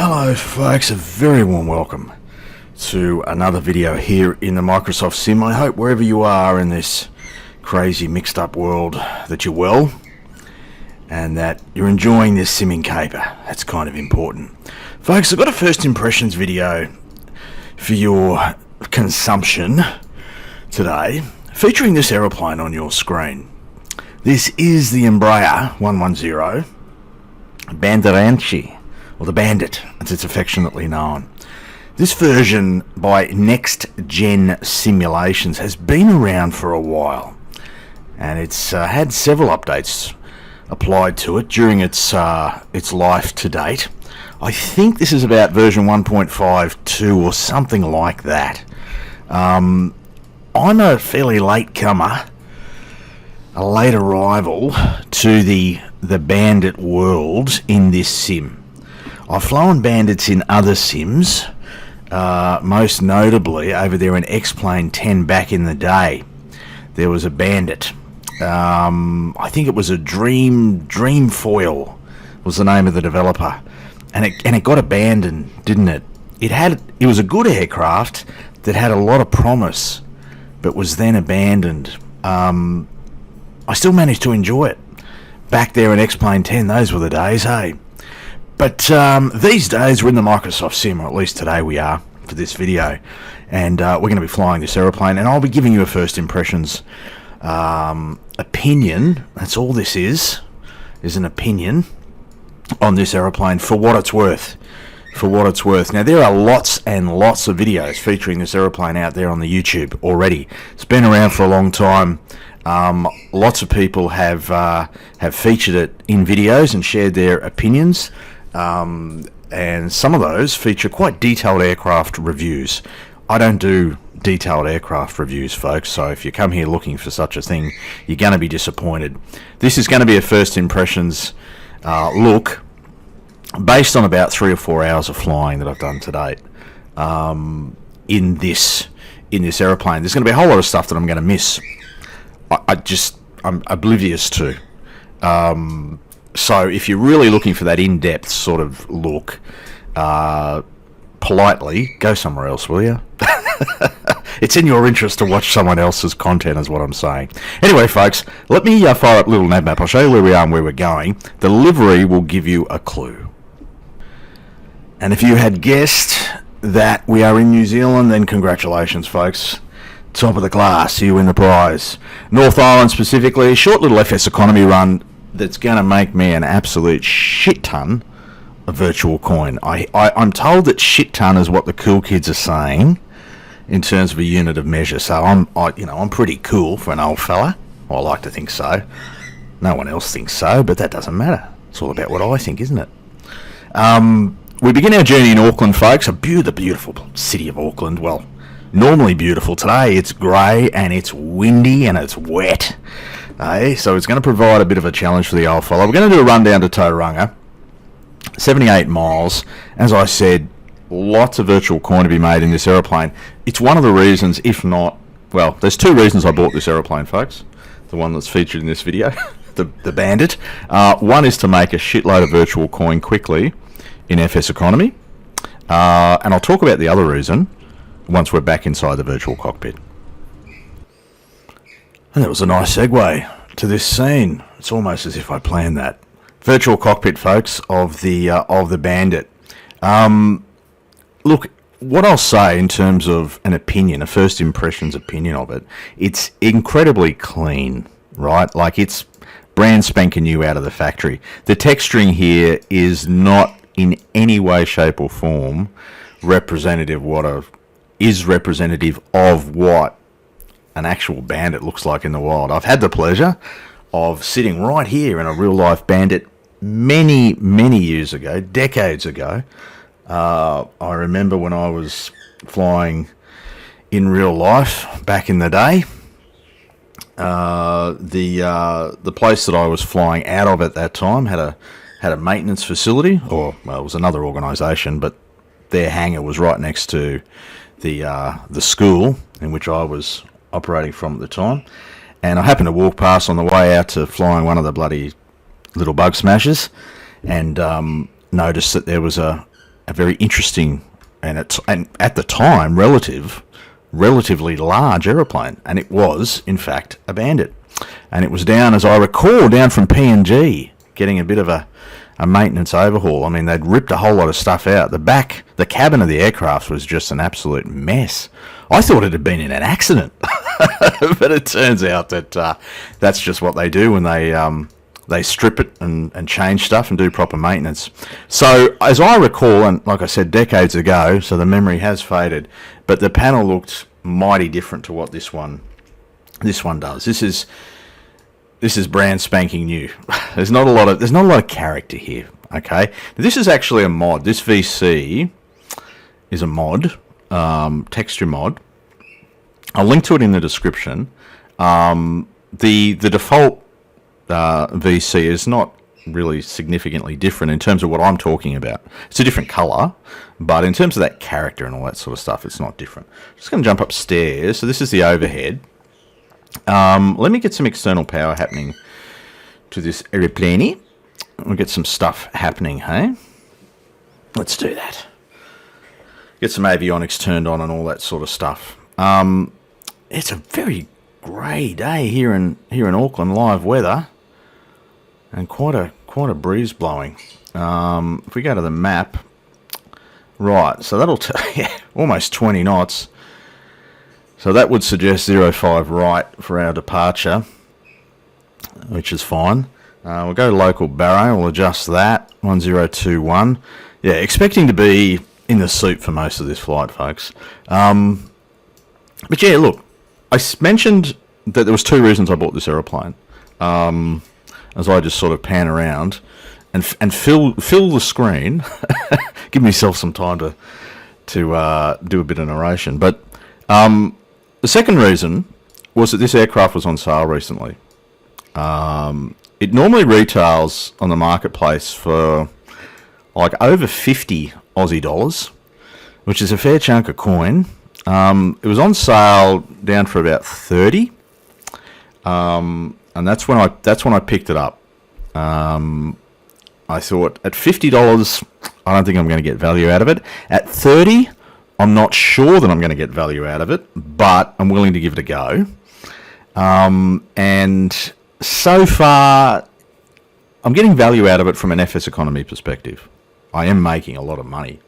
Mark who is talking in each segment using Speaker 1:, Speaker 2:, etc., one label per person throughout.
Speaker 1: Hello folks, a very warm welcome to another video here in the Microsoft Sim. I hope wherever you are in this crazy mixed up world that you're well and that you're enjoying this simming caper. That's kind of important. Folks, I've got a first impressions video for your consumption today featuring this aeroplane on your screen. This is the Embraer 110 Bandeirante, or the Bandit as it's affectionately known. This version by NextGen Simulations has been around for a while, and it's had several updates applied to it during its life to date. I think this is about version 1.52 or something like that. I'm a fairly late comer, a late arrival to the Bandit world in this sim. I've flown Bandits in other sims, most notably over there in X-Plane 10 back in the day. There was a Bandit. I think it was a Dream Foil was the name of the developer, and it got abandoned, didn't it? It was a good aircraft that had a lot of promise, but was then abandoned. I still managed to enjoy it back there in X-Plane 10. Those were the days, hey. But these days we're in the Microsoft Sim, or at least today we are for this video, and we're going to be flying this aeroplane, and I'll be giving you a first impressions opinion. That's all this is an opinion on this aeroplane for what it's worth. Now, there are lots and lots of videos featuring this aeroplane out there on the YouTube already. It's been around for a long time. Lots of people have featured it in videos and shared their opinions. And some of those feature quite detailed aircraft reviews. I don't do detailed aircraft reviews, folks, so if you come here looking for such a thing, you're going to be disappointed. This is going to be a first impressions look based on about 3 or 4 hours of flying that I've done to date in this aeroplane. There's going to be a whole lot of stuff that I'm going to miss. I'm oblivious to. So if you're really looking for that in-depth sort of look, politely go somewhere else, will you? It's in your interest to watch someone else's content, is what I'm saying. Anyway, folks, let me fire up a little nav map. I'll show you where we are and where we're going. The livery will give you a clue. And if you had guessed that we are in New Zealand, then congratulations, folks. Top of the class, you win the prize. North Island specifically, a short little FS economy run that's going to make me an absolute shit ton of virtual coin. I'm told that shit ton is what the cool kids are saying in terms of a unit of measure. So I'm pretty cool for an old fella. Well, I like to think so. No one else thinks so, but that doesn't matter. It's all about what I think, isn't it? We begin our journey in Auckland, folks. The beautiful city of Auckland. Well, normally beautiful. Today it's grey and it's windy and it's wet. So it's going to provide a bit of a challenge for the old fellow. We're going to do a run down to Tauranga, 78 miles. As I said, lots of virtual coin to be made in this aeroplane. It's one of the reasons, if not, well, there's 2 reasons I bought this aeroplane, folks. The one that's featured in this video, the Bandit. One is to make a shitload of virtual coin quickly in FS economy. And I'll talk about the other reason once we're back inside the virtual cockpit. And that was a nice segue to this scene. It's almost as if I planned that. Virtual cockpit, folks, of the Bandit. Look, what I'll say in terms of an opinion, a first impressions opinion of it, it's incredibly clean, right? Like, it's brand spanking new out of the factory. The texturing here is not in any way, shape or form representative of what an actual Bandit looks like in the wild. I've had the pleasure of sitting right here in a real life Bandit many years ago, decades ago. I remember when I was flying in real life back in the day. The place that I was flying out of at that time had a maintenance facility, or well, it was another organisation, but their hangar was right next to the school in which I was operating from at the time, and I happened to walk past on the way out to flying one of the bloody little bug smashers, and noticed that there was a a very interesting and at the time relatively large aeroplane, and it was in fact a Bandit, and it was down, as I recall, down from PNG, getting a bit of a maintenance overhaul. I mean, they'd ripped a whole lot of stuff out. The cabin of the aircraft was just an absolute mess. I thought it had been in an accident, but it turns out that that's just what they do when they strip it and change stuff and do proper maintenance. So, as I recall, and like I said, decades ago, so the memory has faded, but the panel looked mighty different to what this one does. This is brand spanking new. There's not a lot of character here. Okay, this is actually a mod. This VC is a mod, texture mod. I'll link to it in the description. The default VC is not really significantly different in terms of what I'm talking about. It's a different colour, but in terms of that character and all that sort of stuff, it's not different. Just going to jump upstairs. So this is the overhead. Let me get some external power happening to this aeroplane. We'll get some stuff happening, hey? Let's do that. Get some avionics turned on and all that sort of stuff. It's a very grey day here in Auckland, live weather, and quite a breeze blowing. If we go to the map, right, so that'll almost 20 knots. So that would suggest 05 right for our departure, which is fine. We'll go to local Barrow, we'll adjust that, 1021. Yeah, expecting to be in the soup for most of this flight, folks. But yeah, look, I mentioned that there was two reasons I bought this aeroplane. As I just sort of pan around and fill the screen, give myself some time to do a bit of narration. But the second reason was that this aircraft was on sale recently. It normally retails on the marketplace for like over 50 Aussie dollars, which is a fair chunk of coin. It was on sale down for about 30, and that's when I picked it up. I thought at $50, I don't think I'm going to get value out of it. At 30, I'm not sure that I'm going to get value out of it, but I'm willing to give it a go. And so far, I'm getting value out of it from an FS economy perspective. I am making a lot of money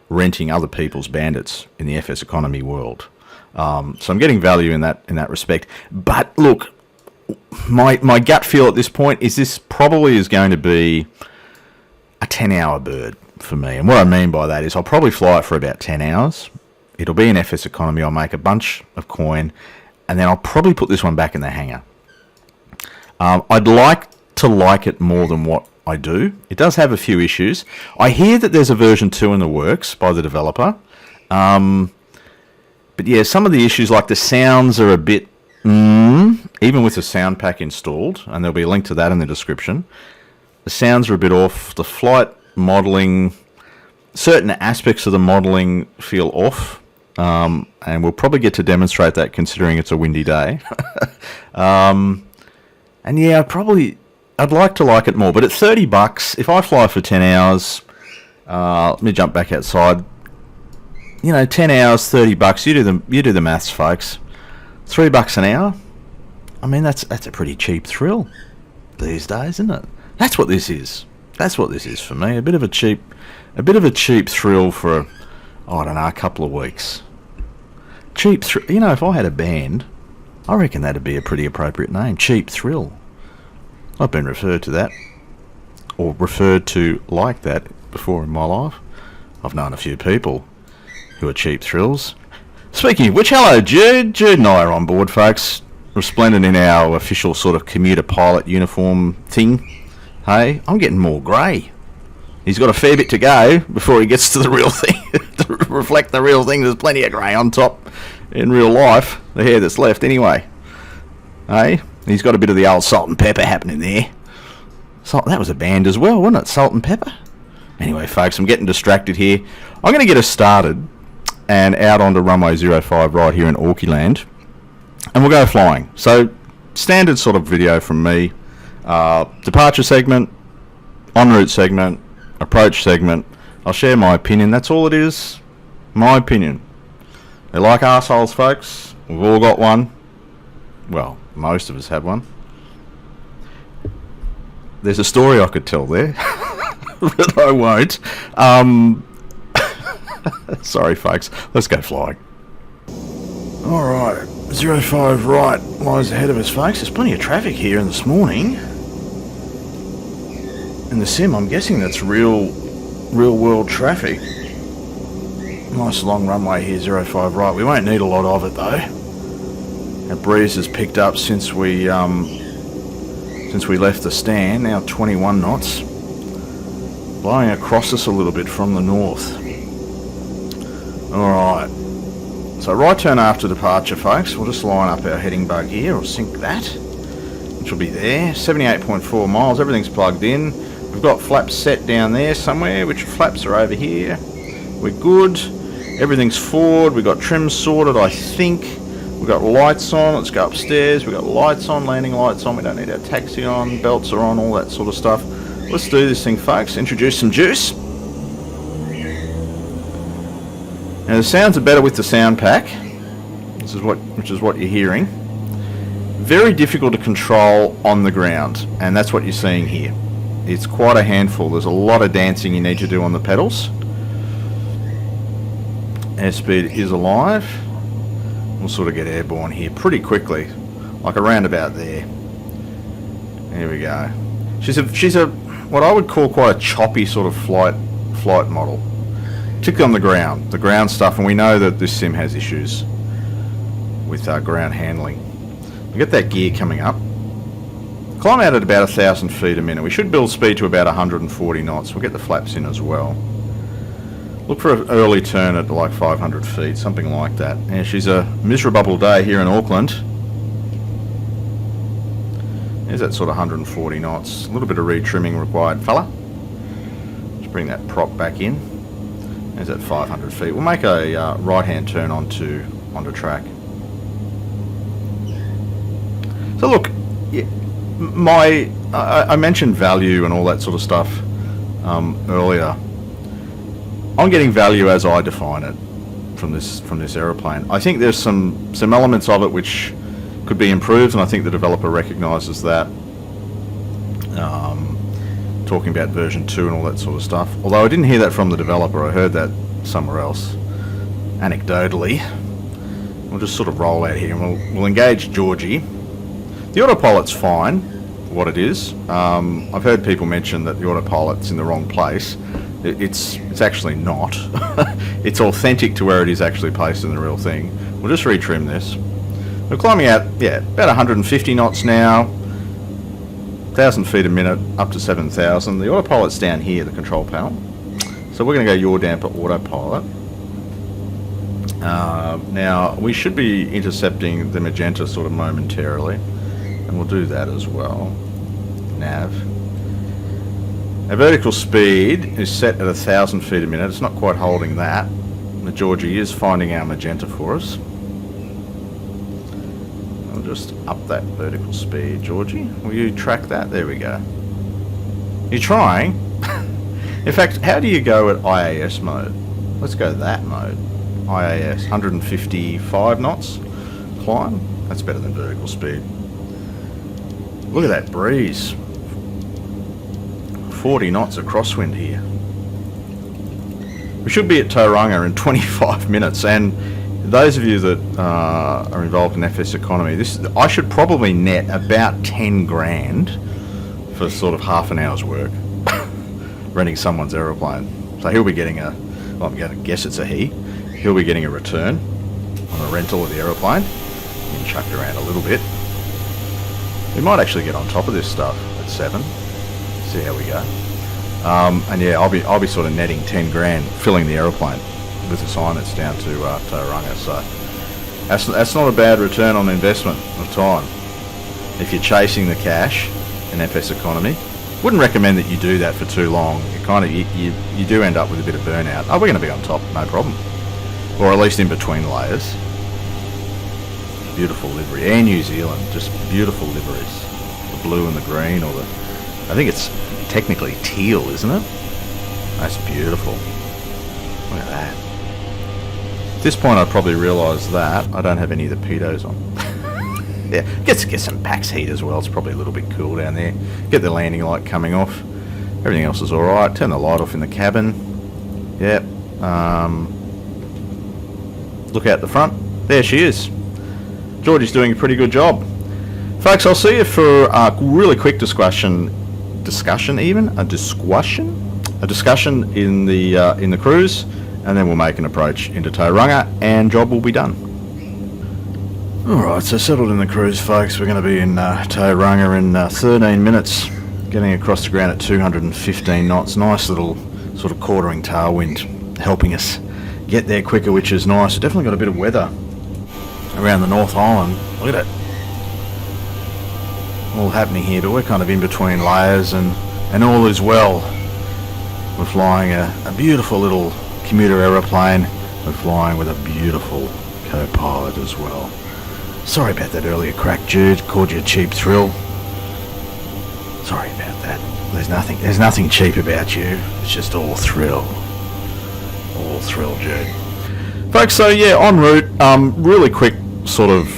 Speaker 1: renting other people's Bandits in the FS economy world. So I'm getting value in that respect. But look, my gut feel at this point is this probably is going to be a 10-hour bird for me. And what I mean by that is I'll probably fly it for about 10 hours. It'll be an FS economy. I'll make a bunch of coin, and then I'll probably put this one back in the hangar. I'd like to like it more than what I do. It does have a few issues. I hear that there's a version 2 in the works by the developer. But yeah, some of the issues, like the sounds are a bit, even with the sound pack installed, and there'll be a link to that in the description. The sounds are a bit off. The flight modelling, certain aspects of the modelling feel off. And we'll probably get to demonstrate that considering it's a windy day. And yeah, I'd like to like it more, but at $30, if I fly for 10 hours, let me jump back outside. 10 hours, $30. You do the maths, folks. $3 an hour. I mean, that's a pretty cheap thrill these days, isn't it? That's what this is. That's what this is for me. A bit of a cheap thrill for, I don't know, a couple of weeks. Cheap thrill. If I had a band, I reckon that'd be a pretty appropriate name. Cheap Thrill. I've been referred to that, or referred to like that before in my life. I've known a few people who are cheap thrills. Speaking of which, hello Jude. Jude and I are on board, folks. Resplendent in our official sort of commuter pilot uniform thing. Hey, I'm getting more grey. He's got a fair bit to go before he gets to the real thing. To reflect the real thing, there's plenty of grey on top in real life. The hair that's left anyway. Hey, he's got a bit of the old salt and pepper happening there. That was a band as well, wasn't it? Salt and pepper. Anyway, folks, I'm getting distracted here. I'm going to get us started and out onto runway 05 right here in Auckland. And we'll go flying. So, standard sort of video from me. Departure segment, en route segment, approach segment, I'll share my opinion. That's all it is. My opinion. They're like arseholes, folks. We've all got one. Well, most of us have one. There's a story I could tell there, but I won't. Sorry, folks. Let's go flying. Alright, 05 right lies ahead of us, folks. There's plenty of traffic here in this morning. In the sim, I'm guessing that's real world traffic. Nice long runway here, 05 right. We won't need a lot of it though. Our breeze has picked up since we left the stand. Now 21 knots, blowing across us a little bit from the north. All right. So right turn after departure, folks. We'll just line up our heading bug here, or sync that, which will be there. 78.4 miles. Everything's plugged in. We've got flaps set down there somewhere. Which flaps are over here? We're good. Everything's forward. We've got trim sorted, I think. We've got lights on. Let's go upstairs. We've got lights on, landing lights on. We don't need our taxi on. Belts are on, all that sort of stuff. Let's do this thing, folks. Introduce some juice. Now the sounds are better with the sound pack. Which is what you're hearing. Very difficult to control on the ground, and that's what you're seeing here. It's quite a handful. There's a lot of dancing you need to do on the pedals. Airspeed is alive. We'll sort of get airborne here pretty quickly, like around about there. There we go. She's a what I would call quite a choppy sort of flight model, particularly on the ground stuff, and we know that this sim has issues with ground handling. We get that gear coming up. Climb out at about 1,000 feet a minute. We should build speed to about 140 knots. We'll get the flaps in as well. Look for an early turn at like 500 feet, something like that. Yeah, she's a miserable day here in Auckland. There's that sort of 140 knots. A little bit of retrimming required, fella. Just bring that prop back in. There's that 500 feet. We'll make a right-hand turn onto track. So look, yeah, I mentioned value and all that sort of stuff earlier. I'm getting value as I define it from this aeroplane. I think there's some elements of it which could be improved, and I think the developer recognises that. Talking about version 2 and all that sort of stuff. Although I didn't hear that from the developer, I heard that somewhere else, anecdotally. We'll just sort of roll out here and we'll engage Georgie. The autopilot's fine, what it is. I've heard people mention that the autopilot's in the wrong place. It's actually not. It's authentic to where it is actually placed in the real thing. We'll just retrim this. We're climbing out, yeah, about 150 knots now. 1,000 feet a minute, up to 7,000. The autopilot's down here, the control panel. So we're going to go yaw damper autopilot. Now, we should be intercepting the magenta sort of momentarily. And we'll do that as well. Nav. Our vertical speed is set at 1,000 feet a minute. It's not quite holding that. The Georgie is finding our magenta for us. I'll just up that vertical speed, Georgie. Will you track that? There we go. You're trying. In fact, how do you go at IAS mode? Let's go that mode. IAS, 155 knots climb. That's better than vertical speed. Look at that breeze. 40 knots of crosswind here. We should be at Tauranga in 25 minutes, and those of you that are involved in FS economy, I should probably net about 10 grand for sort of half an hour's work renting someone's aeroplane. So he'll be getting well, I'm going to guess it's a he'll be getting a return on a rental of the aeroplane. You can chuck it around a little bit. We might actually get on top of this stuff at 7. See how we go. And yeah, I'll be sort of netting 10 grand filling the aeroplane with the sign that's down to Tauranga. So that's not a bad return on investment of time if you're chasing the cash in FS economy. Wouldn't recommend that you do that for too long. You do end up with a bit of burnout. Oh, we're going to be on top, no problem, or at least in between layers. Beautiful livery. Air New Zealand, just beautiful liveries. The blue and the green, or I think it's technically teal, isn't it? That's beautiful. Look at that. At this point I'd probably realise that I don't have any of the pitos on. Yeah, get some PAX heat as well. It's probably a little bit cool down there. Get the landing light coming off. Everything else is alright. Turn the light off in the cabin. Yep. Look out the front. There she is. Georgie's doing a pretty good job. Folks, I'll see you for a really quick discussion in the cruise, and then we'll make an approach into Tauranga, and job will be done. Alright, so settled in the cruise, folks. We're going to be in Tauranga in 13 minutes, getting across the ground at 215 knots. Nice little sort of quartering tailwind helping us get there quicker, which is nice. We've definitely got a bit of weather around the North Island. Look at it. All happening here, but we're kind of in between layers, and all is well. We're flying a beautiful little commuter aeroplane. We're flying with a beautiful co-pilot as well. Sorry about that earlier crack, Jude. Called you a cheap thrill. Sorry about that. There's nothing cheap about you. It's just all thrill. All thrill, Jude. Folks, so yeah, en route. Really quick sort of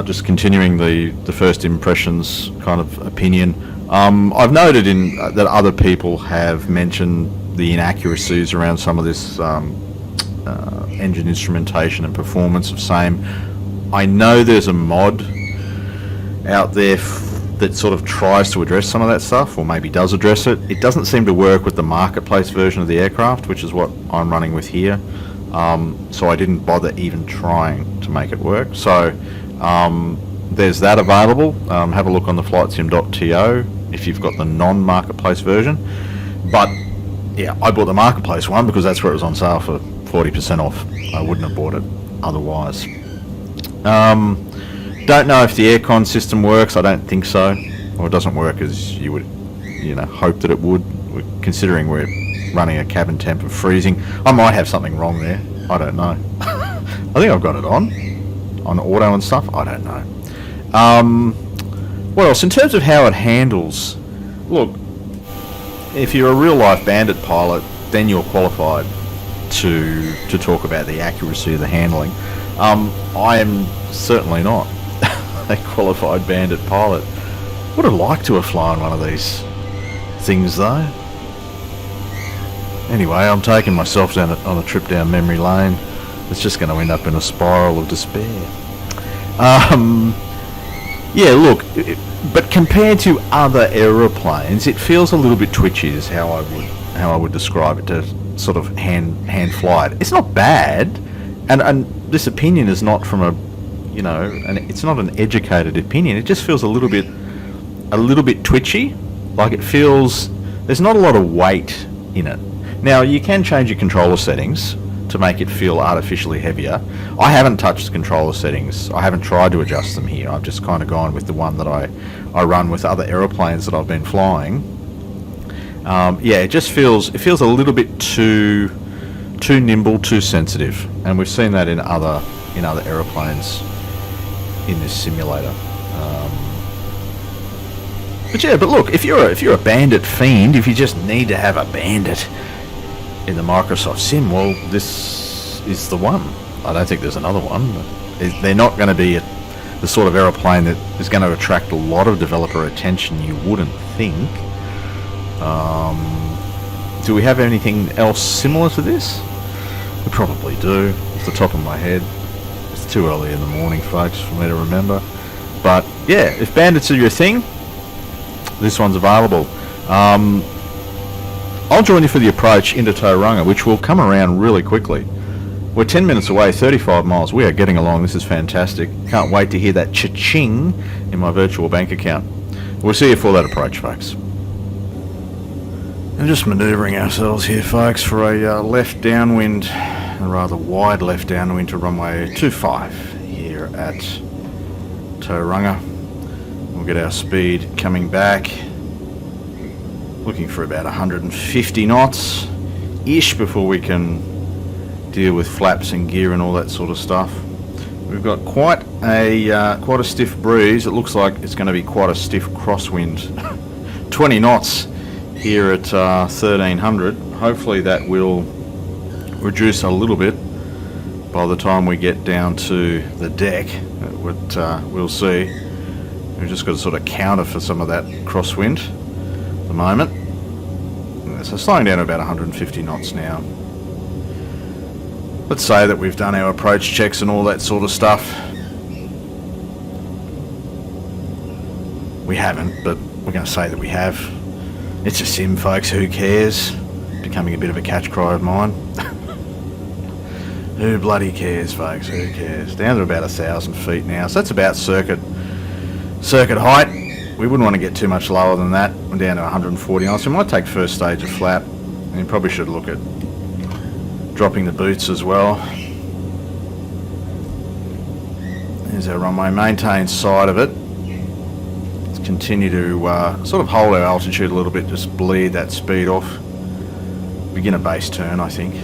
Speaker 1: just continuing the first impressions kind of opinion. I've noted that other people have mentioned the inaccuracies around some of this engine instrumentation and performance of same. I know there's a mod out there that sort of tries to address some of that stuff, or maybe does address it. It doesn't seem to work with the marketplace version of the aircraft, which is what I'm running with here. So I didn't bother even trying to make it work. So there's that available. Have a look on the flightsim.to if you've got the non-marketplace version. But yeah, I bought the marketplace one because that's where it was on sale for 40% off. I wouldn't have bought it otherwise. Don't know if the aircon system works. I don't think so, or it doesn't work as you would, hope that it would. Considering we're running a cabin temp of freezing, I might have something wrong there. I don't know. I think I've got it on auto and stuff. I don't know. What else in terms of how it handles? Look, if you're a real life Bandit pilot, then you're qualified to talk about the accuracy of the handling. I am certainly not a qualified Bandit pilot. Would have liked to have flown one of these things though. Anyway, I'm taking myself on a trip down memory lane. It's just going to end up in a spiral of despair. Yeah, look, but compared to other aeroplanes, it feels a little bit twitchy is how I would describe it, to sort of hand fly it. It's not bad, and this opinion is not from it's not an educated opinion. It just feels a little bit twitchy. Like it feels there's not a lot of weight in it. Now you can change your controller settings to make it feel artificially heavier. I haven't touched the controller settings. I haven't tried to adjust them here. I've just kind of gone with the one that I run with other aeroplanes that I've been flying. Yeah, it just feels a little bit too nimble, too sensitive, and we've seen that in other aeroplanes in this simulator. But look, if you're a Bandit fiend, if you just need to have a Bandit in the Microsoft Sim, well, this is the one. I don't think there's another one. They're not going to be the sort of aeroplane that is going to attract a lot of developer attention, you wouldn't think. Do we have anything else similar to this? We probably do, off the top of my head. It's too early in the morning, folks, for me to remember. But yeah, if Bandits are your thing, this one's available. I'll join you for the approach into Tauranga, which will come around really quickly. We're 10 minutes away, 35 miles. We are getting along. This is fantastic. Can't wait to hear that cha-ching in my virtual bank account. We'll see you for that approach, folks. And just manoeuvring ourselves here, folks, for a left downwind, a rather wide left downwind to runway 25 here at Tauranga. We'll get our speed coming back. Looking for about 150 knots-ish before we can deal with flaps and gear and all that sort of stuff. We've got quite a stiff breeze. It looks like it's going to be quite a stiff crosswind. 20 knots here at 1300. hopefully that will reduce a little bit by the time we get down to the deck. We'll see. We've just got to sort of counter for some of that crosswind at the moment. So slowing down to about 150 knots now. Let's say that we've done our approach checks and all that sort of stuff. We haven't, but we're going to say that we have. It's a sim, folks. Who cares? Becoming a bit of a catch cry of mine. Who bloody cares, folks? Who cares? Down to about 1,000 feet now. So that's about circuit height. We wouldn't want to get too much lower than that. We're down to 140 knots. We might take first stage of flap. And you probably should look at dropping the boots as well. There's our runway. Maintain side of it. Let's continue to sort of hold our altitude a little bit. Just bleed that speed off. Begin a base turn, I think.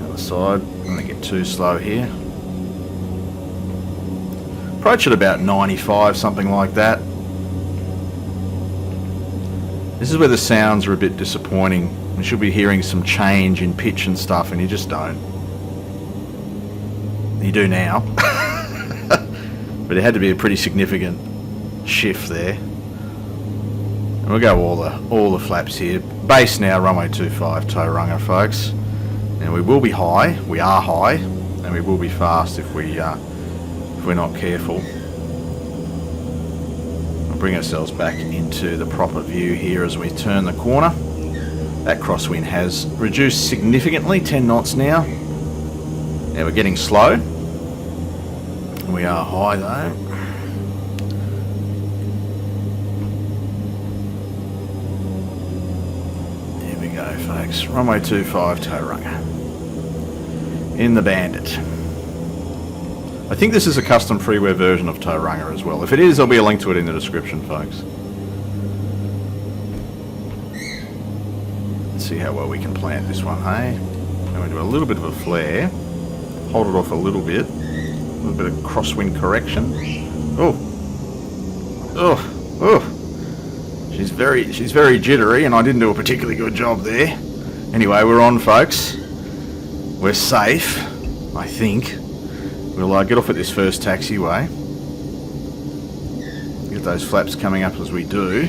Speaker 1: Other side. I'm going to get too slow here. Approach at about 95, something like that. This is where the sounds are a bit disappointing. You should be hearing some change in pitch and stuff, and you just don't. You do now. But it had to be a pretty significant shift there. And we'll go all the flaps here. Base now, runway 25, Tauranga, folks. And we will be high. We are high, and we will be fast if we're not careful. We'll bring ourselves back into the proper view here as we turn the corner. That crosswind has reduced significantly, 10 knots now. Now we're getting slow. We are high though. There we go, folks. Runway 25, Tauranga. In the Bandit. I think this is a custom freeware version of Tauranga as well. If it is, there'll be a link to it in the description, folks. Let's see how well we can plant this one, hey? I'm going to do a little bit of a flare. Hold it off a little bit. A little bit of crosswind correction. Oh. She's very jittery, and I didn't do a particularly good job there. Anyway, we're on, folks. We're safe, I think. We'll get off at this first taxiway. Get those flaps coming up as we do.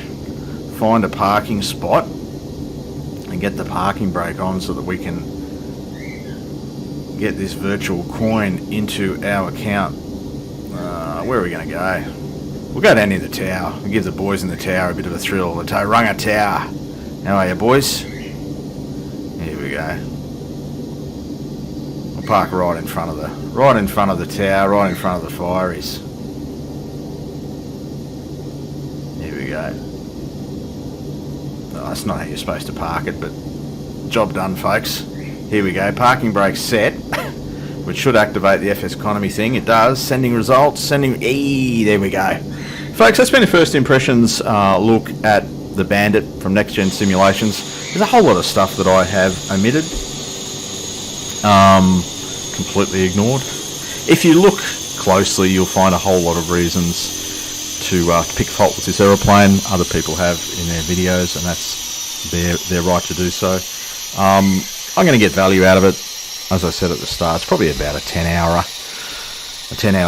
Speaker 1: Find a parking spot and get the parking brake on so that we can get this virtual coin into our account. Where are we going to go? We'll go down near the tower and give the boys in the tower a bit of a thrill. The Tauranga Tower. How are you, boys? Here we go. We'll park right in front of the tower, right in front of the fireys. Here we go. Oh, that's not how you're supposed to park it, but job done, folks. Here we go. Parking brake set, which should activate the FS economy thing. It does. Sending results. There we go. Folks, that's been a first impressions look at the Bandit from NextGen Simulations. There's a whole lot of stuff that I have omitted. Completely ignored. If you look closely, you'll find a whole lot of reasons to pick fault with this aeroplane. Other people have in their videos, and that's their right to do so. I'm going to get value out of it. As I said at the start, it's probably about a 10-hour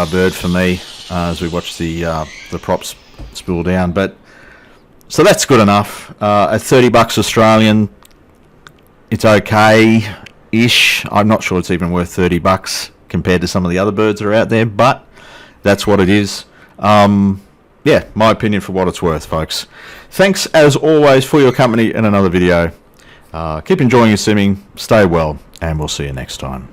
Speaker 1: bird for me as we watch the props spool down. But so that's good enough. At $30 Australian, it's okay-ish. I'm not sure it's even worth $30 compared to some of the other birds that are out there, but that's what it is. Yeah, my opinion for what it's worth, folks. Thanks, as always, for your company in another video. Keep enjoying your simming, stay well, and we'll see you next time.